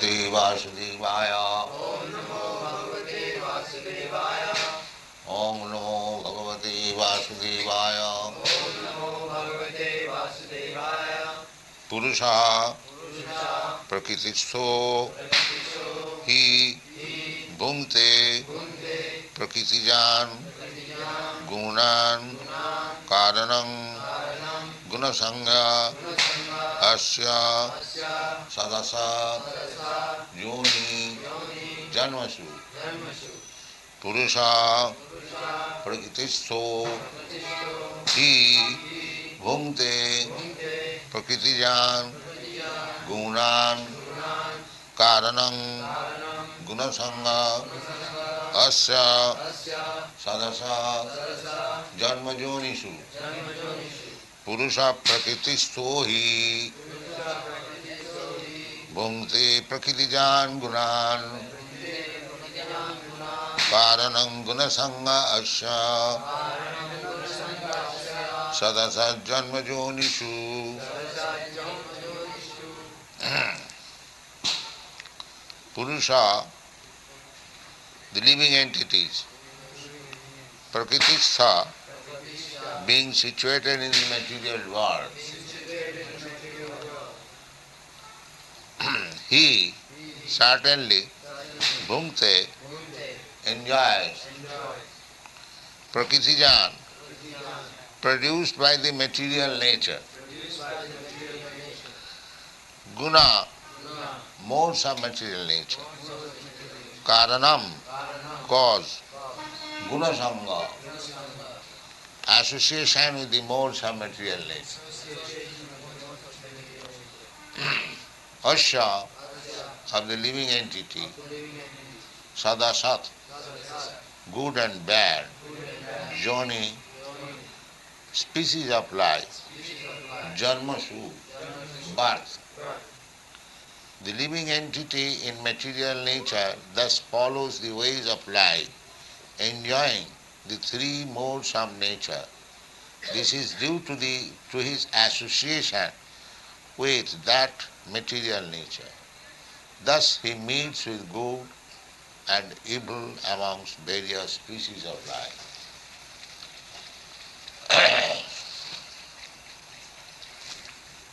Bhagavate Vasudevaya. Om Namo Bhagavate Vasudevaya. Om Namo Bhagavate Vasudevaya. Om Namo Bhagavate Vasudevaya. Purusha Purusha Prakritistho Prakritisho Hi Hi Bhunte Bhunte Prakritijan Prakritijam Gunan Gunam Karanam Karanam Gunasanga Gunasanga Asya Asya Sadasa Sadasa Yoni Yoni Janmasu Dharmashu Purusha Purusha Prakritistho Prakritisho Hi Hi Bhunte Bhunte Prakritijan Prakritijam Gunan Gunam Karanam Karanam Gunasanga Gunasanga Asya Asya Sadasa Sadasa Janmajonishu Janmajonishu Purusha Prakritisto hi Purusha Prakritisho Hi Bhunte Prakritijan Gunan Bhunte Prakritijam Gunam Karanam Gunasanga Asya Karanam Gunasanga Asya Sadasa Janmajonishu. Sadasa Janmajonishu Purusha, the living entities. Prakritistha, being situated in the material world. He certainly bhunte enjoys prakritijan produced by the material nature. Guna, modes of material nature. Karanam, cause. Guna sanga, association with the modes of material nature. Asya, of the living entity. Sadasat, good and bad. Joni, species of life. Janmasu, birth. The living entity in material nature thus follows the ways of life, enjoying the three modes of nature. This is due to his association with that material nature. Thus he meets with good and evil amongst various species of life.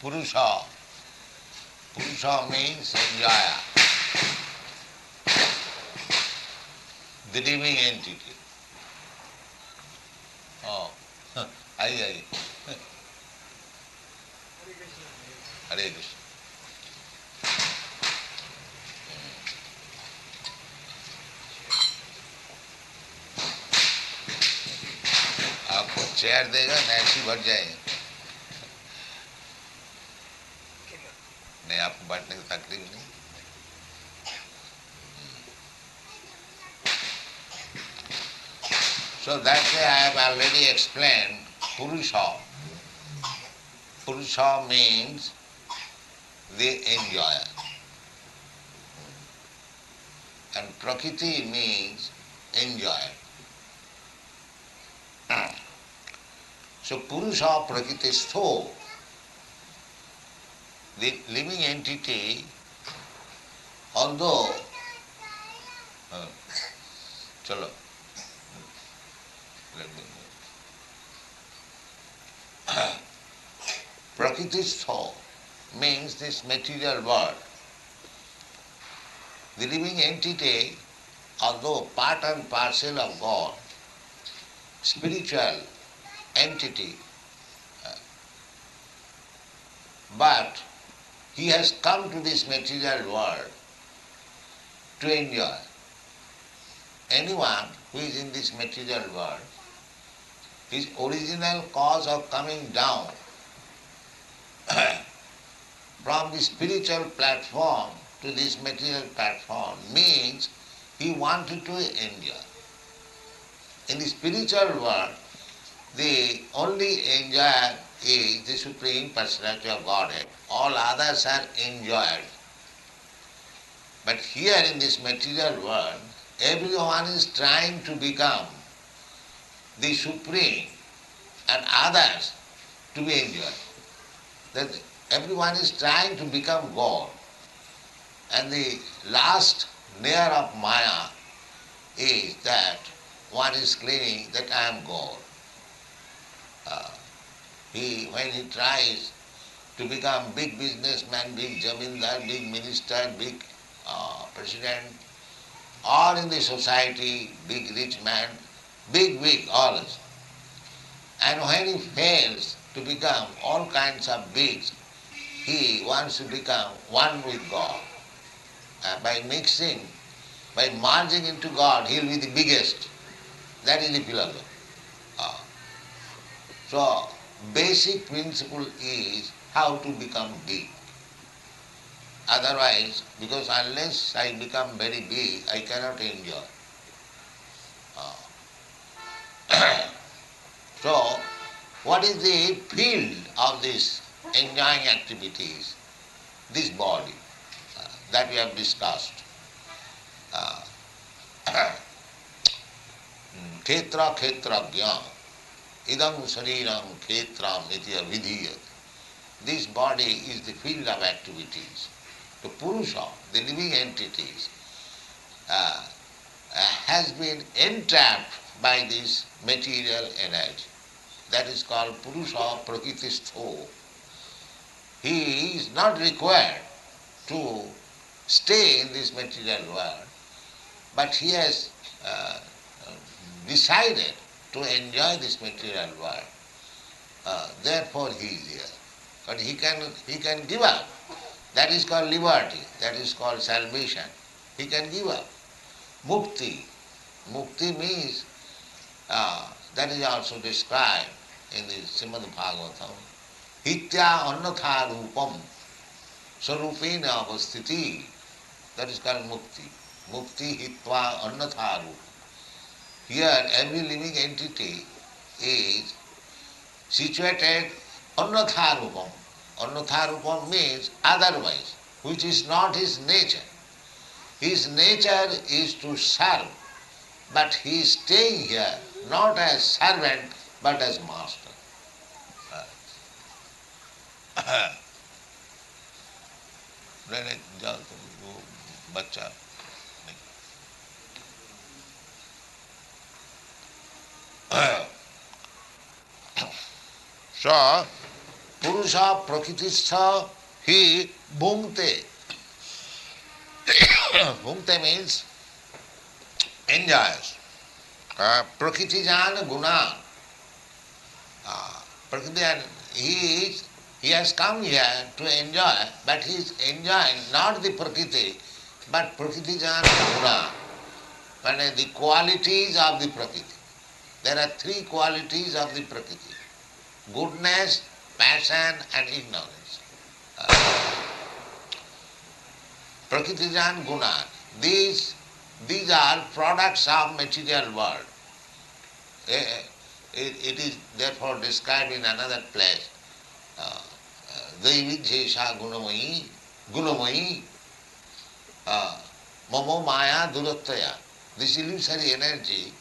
Purusha. Purusha means enjoyer, the living entity. Oh, Hare. Hare Krishna. आपको chair देगा ना ऐसी बढ़ जाए नहीं आपको बैठने की तकलीफ नहीं So that way I have already explained Purusha. Purusha means the enjoyer. And Prakriti means enjoyer. So Purusha Prakritisto, the living entity, although chalo, let me move. Prakritisto means this material world. The living entity, although part and parcel of God, spiritual entity, but he has come to this material world to enjoy. Anyone who is in this material world, his original cause of coming down from the spiritual platform to this material platform means he wanted to enjoy. In the spiritual world, the only enjoyer is the Supreme Personality of Godhead. All others are enjoyed. But here in this material world, everyone is trying to become the Supreme and others to be enjoyed. That everyone is trying to become God. And the last layer of Maya is that one is claiming that I am God. When he tries to become big businessman, big zamindar, big minister, big president, or in the society, big rich man, big, always. And when he fails to become all kinds of bigs, he wants to become one with God. By mixing, by merging into God, he will be the biggest. That is the philosophy. Uh, so, basic principle is how to become big. Otherwise, because unless I become very big, I cannot enjoy. So, what is the field of this enjoying activities? This body that we have discussed. Uh, Khetra khetrajna idam shariram khetram iti avidhiyat. This body is the field of activities. The Purusha, the living entities, has been entrapped by this material energy. That is called Purusha Prakristho. He is not required to stay in this material world, but he has decided to enjoy this material world. Therefore he is here. But he can give up. That is called liberty. That is called salvation. He can give up. Mukti. Mukti means, that is also described in the Srimad Bhagavatam. Hitya annatha rupam sarupena avasthiti. That is called mukti. Mukti hitva annatha rupam. Here every living entity is situated annatha rupam. Annatha rupam means otherwise, which is not his nature. His nature is to serve, but he is staying here not as servant but as master. बच्चा So, Purusha Prakristha, he bhungte. Bhungte means enjoys. Prakritijan guna. Prakritijan, he has come here to enjoy, but he is enjoying not the Prakriti, but Prakritijan guna. But the qualities of the Prakriti. There are three qualities of the Prakriti: goodness, passion and ignorance. Prakritijan guna. These are products of material world. It is therefore described in another place. Daividhesha gunamayi, mamo maya durattaya. This illusory energy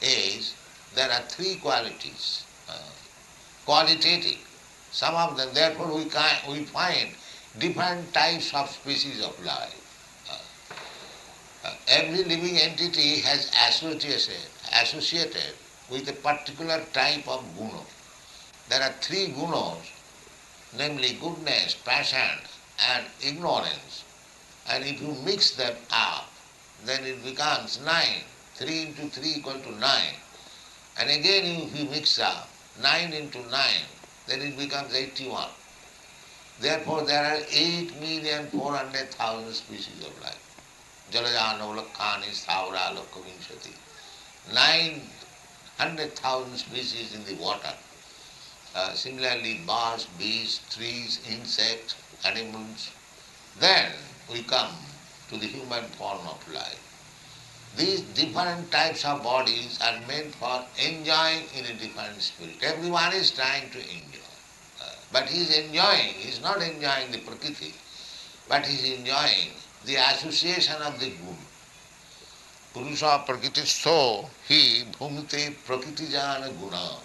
is, there are three qualities. Qualitative. Some of them, therefore we find different types of species of life. Every living entity has associated with a particular type of guna. There are three gunas, namely goodness, passion and ignorance. And if you mix them up, then it becomes 9. 3 into 3 equal to 9. And again if you mix up 9 into 9, then it becomes 81. Therefore there are 8,400,000 species of life. Jalajano lakhani stavra lokkavinshati. 900,000 species in the water. Similarly birds, beasts, trees, insects, animals. Then we come to the human form of life. These different types of bodies are meant for enjoying in a different spirit. Everyone is trying to enjoy. But he is enjoying, he is not enjoying the Prakriti, but he is enjoying the association of the guna. Purusha Prakritisto, he bhumte Prakritijan guna.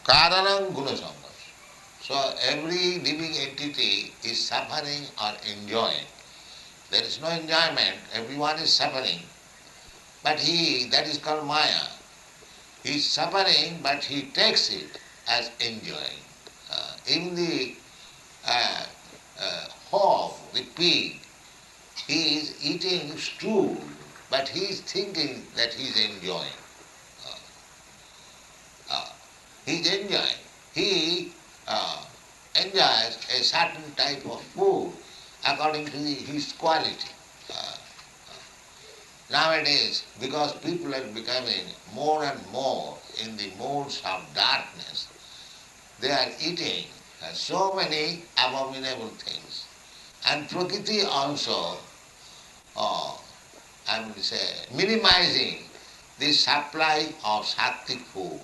Karanam guna samgas. So every living entity is suffering or enjoying. There is no enjoyment, everyone is suffering. But that is called Maya. He is suffering, but he takes it as enjoying. Even the hog, the pig, he is eating stool, but he is thinking that he is enjoying. He is enjoying. He enjoys a certain type of food according to his quality. Uh, Nowadays, because people are becoming more and more in the modes of darkness, they are eating so many abominable things. And Prakriti also, I would say, minimizing the supply of sattvic food.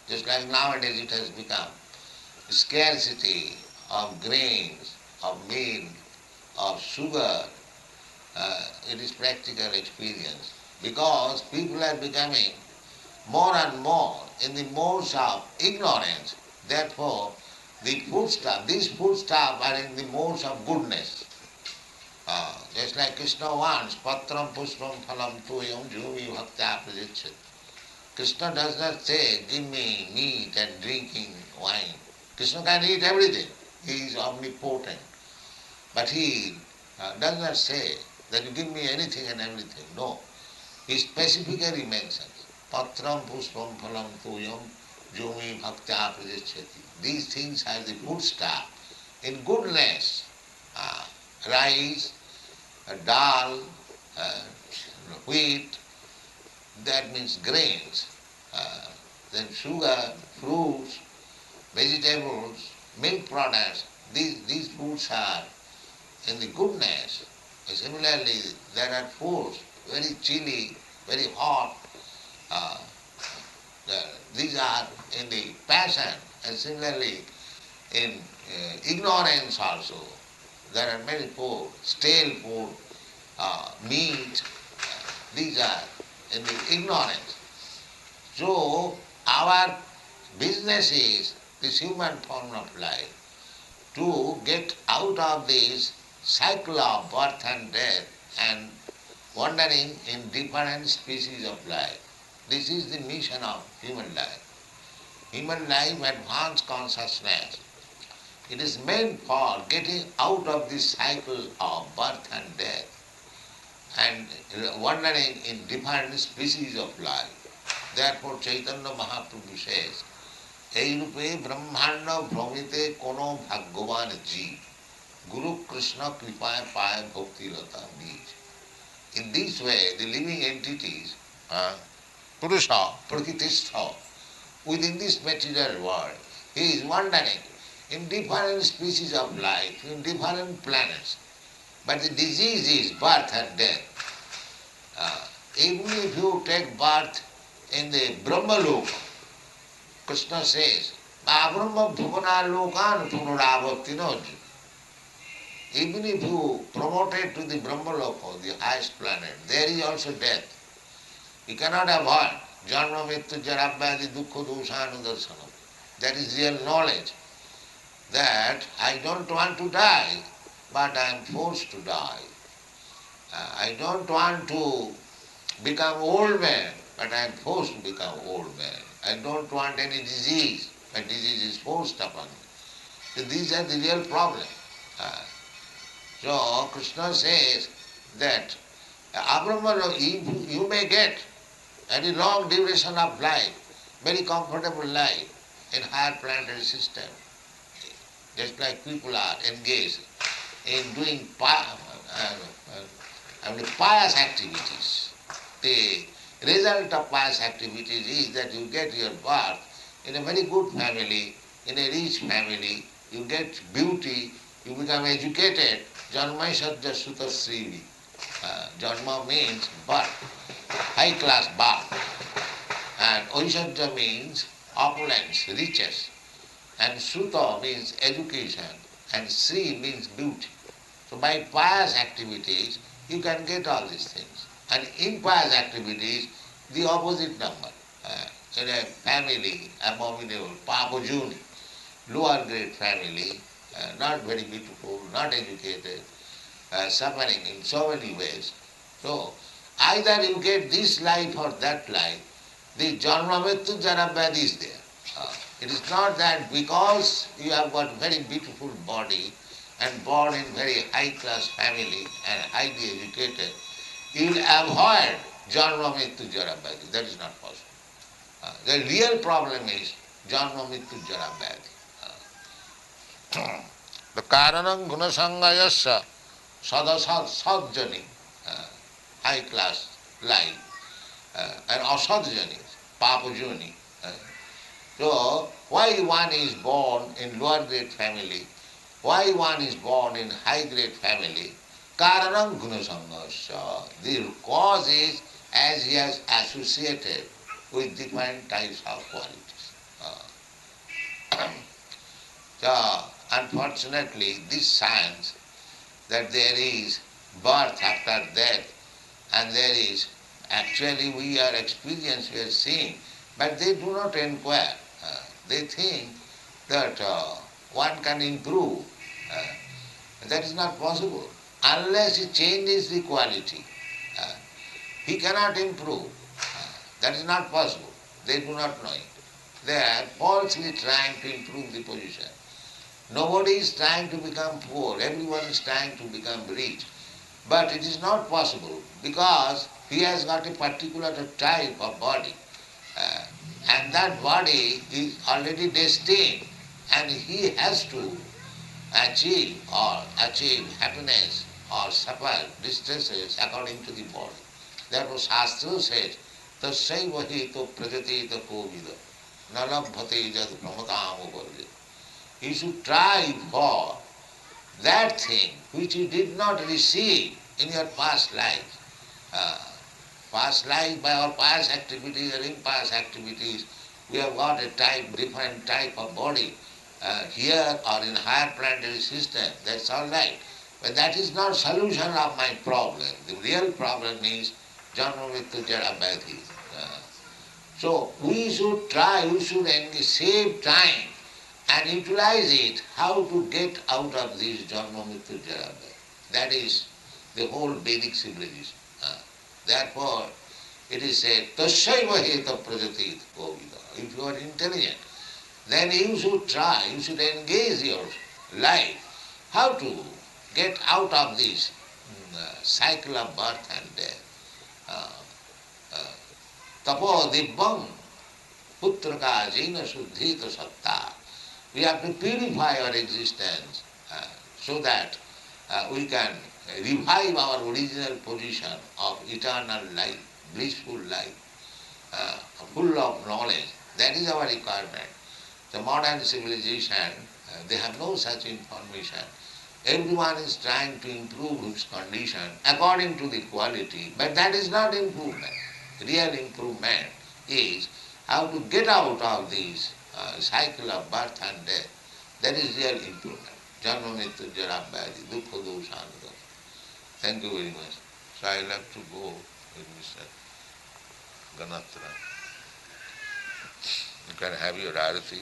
Just like nowadays it has become scarcity of grains, of milk, of sugar. It is practical experience. Because people are becoming more and more in the modes of ignorance. Therefore, these foodstuffs are in the modes of goodness. Just like Krishna wants, patram pushpam phalam tuyam jhumi bhaktya prajichyat. Krishna does not say, give me meat and drinking wine. Krishna can eat everything. He is omnipotent. But he does not say that you give me anything and everything. No. He specifically mentions, patram pushpam phalam tuyam jhumi bhaktya prajichyati. These things are the foodstuff in goodness. Rice, dal, wheat, that means grains, then sugar, fruits, vegetables, milk products, these foods are in the goodness. Similarly, there are foods, very chilly, very hot, these are in the passion, and similarly in ignorance also. There are many food, stale food, meat, these are in the ignorance. So our business is this human form of life to get out of this cycle of birth and death and wandering in different species of life. This is the mission of human life. Human life, advanced consciousness, it is meant for getting out of this cycle of birth and death and wandering in different species of life. Therefore Chaitanya Mahaprabhu says, এই রূপে ব্রহ্মাণ্ড ভ্রমিতে কোনো ভাগ্যবান জীব গুরু কৃষ্ণ কৃপায় পায় ভক্তিলতা বীজ. In this way, the living entities, Purusha, Prakristha, within this material world, he is wandering in different species of life, in different planets. But the disease is birth and death. Even if you take birth in the Brahmaloka, Krishna says, Abrahma bhuvana lokan punaravartinoju. Even if you promoted to the Brahmaloka, the highest planet, there is also death. You cannot avoid janma mrityu jarabhyadi dukkha doshanudarsanam. That is real knowledge, that I don't want to die, but I am forced to die. I don't want to become old man, but I am forced to become old man. I don't want any disease, but disease is forced upon me. So these are the real problems. So Krishna says that Abrahma, you may get any long duration of life, very comfortable life in higher planetary system. Just like people are engaged in doing pious activities. The result of pious activities is that you get your birth in a very good family, in a rich family, you get beauty, you become educated. Janma sadya suta srivi. Janma means birth, high class birth. And Oishadya means opulence, riches. And Suta means education. And Sri means beauty. So by pious activities, you can get all these things. And impious activities, the opposite number. In a family, abominable, papajuni, lower grade family, not very beautiful, not educated, suffering in so many ways. So, either you get this life or that life. The janma mrityu jara vyadhi is there. It is not that because you have got very beautiful body and born in very high class family and highly educated, you will avoid janma mrityu jara vyadhi. That is not possible. The real problem is janma mrityu jara vyadhi. The karanam gunasangayasya sadasad sadjani, high class life, and asadjani, papajani. So, why one is born in lower grade family, why one is born in high grade family? Karanam gunasangasya. The cause is as he has associated with different types of qualities. So, unfortunately, this science that there is birth after death and there is, actually we are experienced, we are seeing, but they do not inquire. They think that one can improve. That is not possible. Unless he changes the quality, he cannot improve. That is not possible. They do not know it. They are falsely trying to improve the position. Nobody is trying to become poor. Everyone is trying to become rich. But it is not possible because he has got a particular type of body. And that body is already destined and he has to achieve happiness or suffer distresses according to the body. Therefore Shastra says, Tasyaiva heto prajateta kovida nalabhate jad pramadam uparjit. You should try for that thing which you did not receive in your past life. Past life, by our past activities or impast activities, we have got a different type of body. Here or in higher planetary system, that's all right. But that is not solution of my problem. The real problem is janma mrityu jara vyadhi. So we should try, we should save time and utilize it how to get out of this janma mrityu jara vyadhi. That is the whole Vedic civilization. Therefore, it is said, Tasyaiva heta prajatit kovida. If you are intelligent, then you should try, you should engage your life how to get out of this cycle of birth and death. Tapo dibbam putraka jina suddhita satta. We have to purify our existence so that we can revive our original position of eternal life, blissful life, full of knowledge. That is our requirement. The modern civilization, they have no such information. Everyone is trying to improve his condition according to the quality, but that is not improvement. Real improvement is how to get out of this cycle of birth and death. That is real improvement. Janma mrityu jara vyadhi dukkha doshanada. Thank you very much. So I will have to go with Mr. Ganatra. You can have your arati.